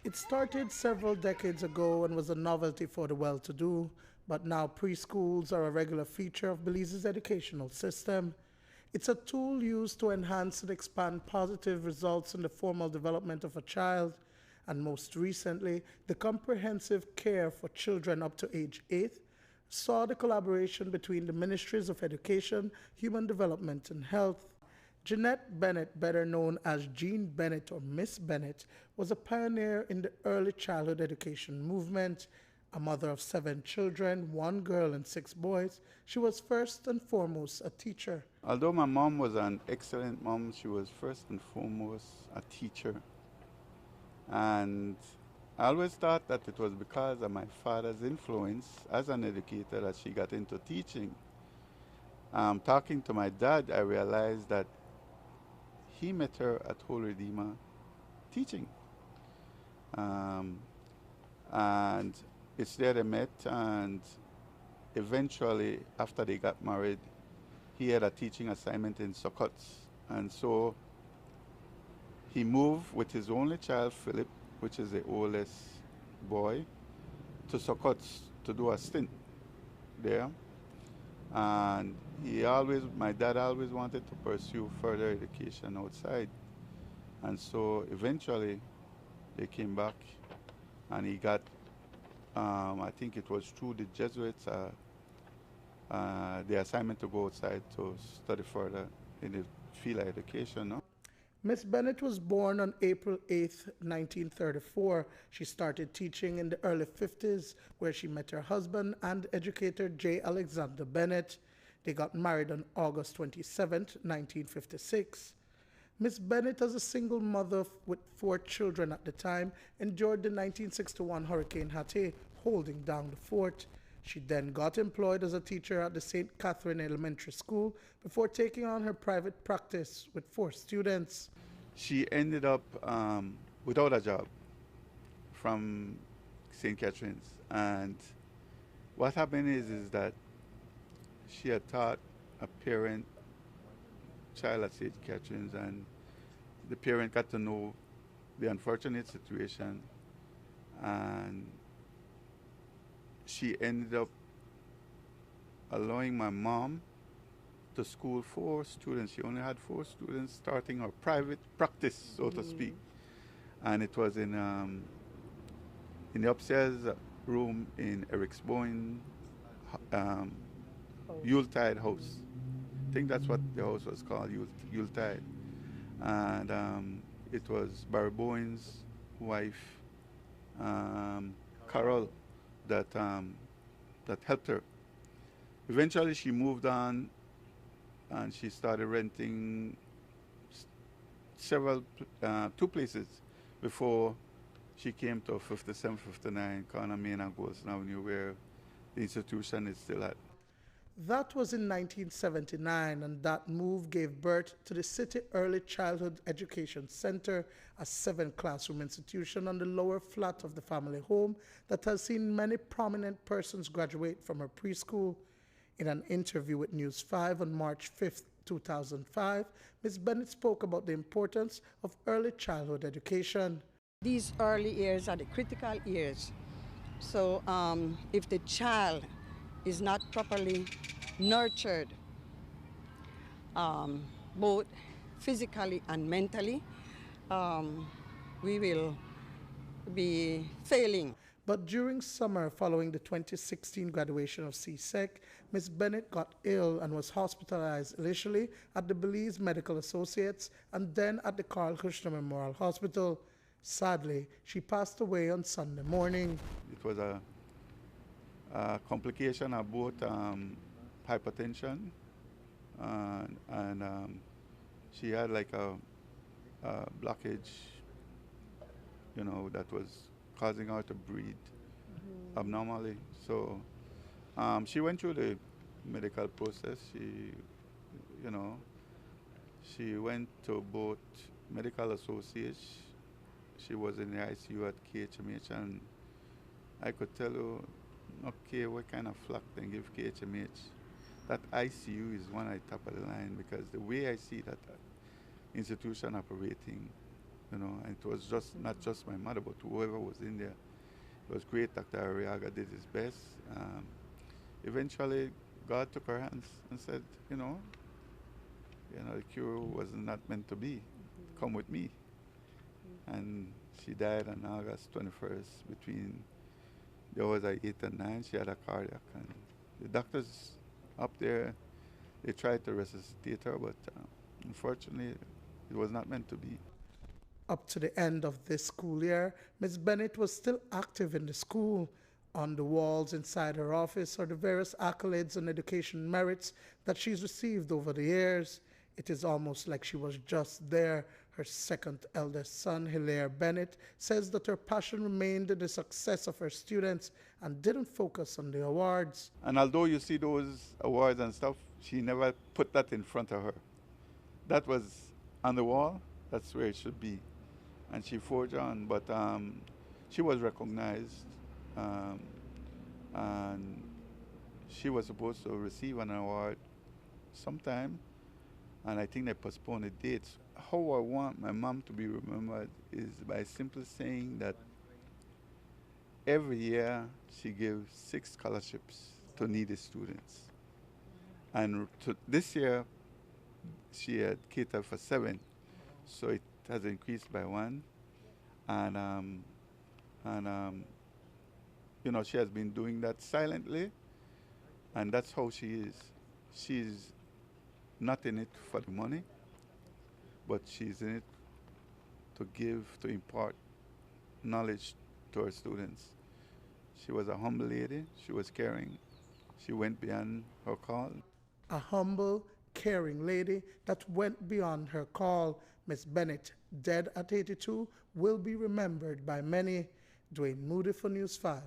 It started several decades ago and was a novelty for the well-to-do, but now preschools are a regular feature of Belize's educational system. It's a tool used to enhance and expand positive results in the formal development of a child, and most recently, the comprehensive care for children up to age 8 saw the collaboration between the Ministries of Education, Human Development and Health. Jeanette Bennett, better known as Jean Bennett or Miss Bennett, was a pioneer in the early childhood education movement. A mother of 7 children, 1 girl and 6 boys, she was first and foremost a teacher. Although my mom was an excellent mom, she was first and foremost a teacher. And I always thought that it was because of my father's influence as an educator that she got into teaching. Talking to my dad, I realized that he met her at Holy Redeemer teaching. And it's there they met, and eventually, after they got married, he had a teaching assignment in Sokots. And so he moved with his only child, Philip, which is the oldest boy, to Sokots to do a stint there. And my dad always wanted to pursue further education outside. And so eventually they came back and he got, I think it was through the Jesuits, the assignment to go outside to study further in the field of education. No? Miss Bennett was born on April 8, 1934. She started teaching in the early 50s, where she met her husband and educator J. Alexander Bennett. They got married on August 27, 1956. Miss Bennett, as a single mother with 4 children at the time, endured the 1961 Hurricane Hattie, holding down the fort. She then got employed as a teacher at the St. Catherine Elementary School before taking on her private practice with 4 students. She ended up without a job from St. Catherine's. And what happened is that she had taught a child at St. Catherine's, and the parent got to know the unfortunate situation, and she ended up allowing my mom to school 4 students. She only had 4 students, starting her private practice, so to speak. And it was in the upstairs room in Eric's Boyne Yuletide house. I think that's what the house was called, Yuletide. And it was Barry Boyne's wife, Carol, that helped her. Eventually she moved on and she started renting 2 places before she came to 5759 Corner Main and Golson Avenue, where the institution is still at. That was in 1979, and that move gave birth to the City Early Childhood Education Center, a 7-classroom institution on the lower flat of the family home that has seen many prominent persons graduate from her preschool. In an interview with News 5 on March 5, 2005, Ms. Bennett spoke about the importance of early childhood education. These early years are the critical years. So if the child is not properly nurtured, both physically and mentally, we will be failing. But during summer following the 2016 graduation of CSEC, Ms. Bennett got ill and was hospitalized initially at the Belize Medical Associates and then at the Carl Kushner Memorial Hospital. Sadly, she passed away on Sunday morning. It was a complication of both hypertension and she had like a blockage, that was causing her to breathe abnormally. So she went through the medical process. She went to both medical associates. She was in the ICU at KHMH, and I could tell you, okay, what kind of flack they give KHMH. That ICU is one at the top of the line, because the way I see that institution operating, and it was just not just my mother, but whoever was in there. It was great. Dr. Arriaga did his best. Eventually, God took her hands and said, the cure was not meant to be. Come with me. And she died on August 21st between the hours of 8 and 9. She had a cardiac. And the doctors up there, they tried to resuscitate her, but unfortunately, it was not meant to be. Up to the end of this school year, Ms. Bennett was still active in the school. On the walls inside her office are the various accolades and education merits that she's received over the years. It is almost like she was just there. Her second eldest son, Hilaire Bennett, says that her passion remained in the success of her students and didn't focus on the awards. And although you see those awards and stuff, she never put that in front of her. That was on the wall. That's where it should be. And she forged on, but she was recognized, and she was supposed to receive an award sometime, and I think they postponed the dates. How I want my mom to be remembered is by simply saying that every year she gives 6 scholarships to needy students. And this year she had catered for 7, so it has increased by 1. And she has been doing that silently, and that's how she is. She's not in it for the money, but she's in it to give, to impart knowledge to her students. She was a humble lady. She was caring. She went beyond her call. A humble, caring lady that went beyond her call. Miss Bennett, dead at 82, will be remembered by many. Dwayne Moody for News 5.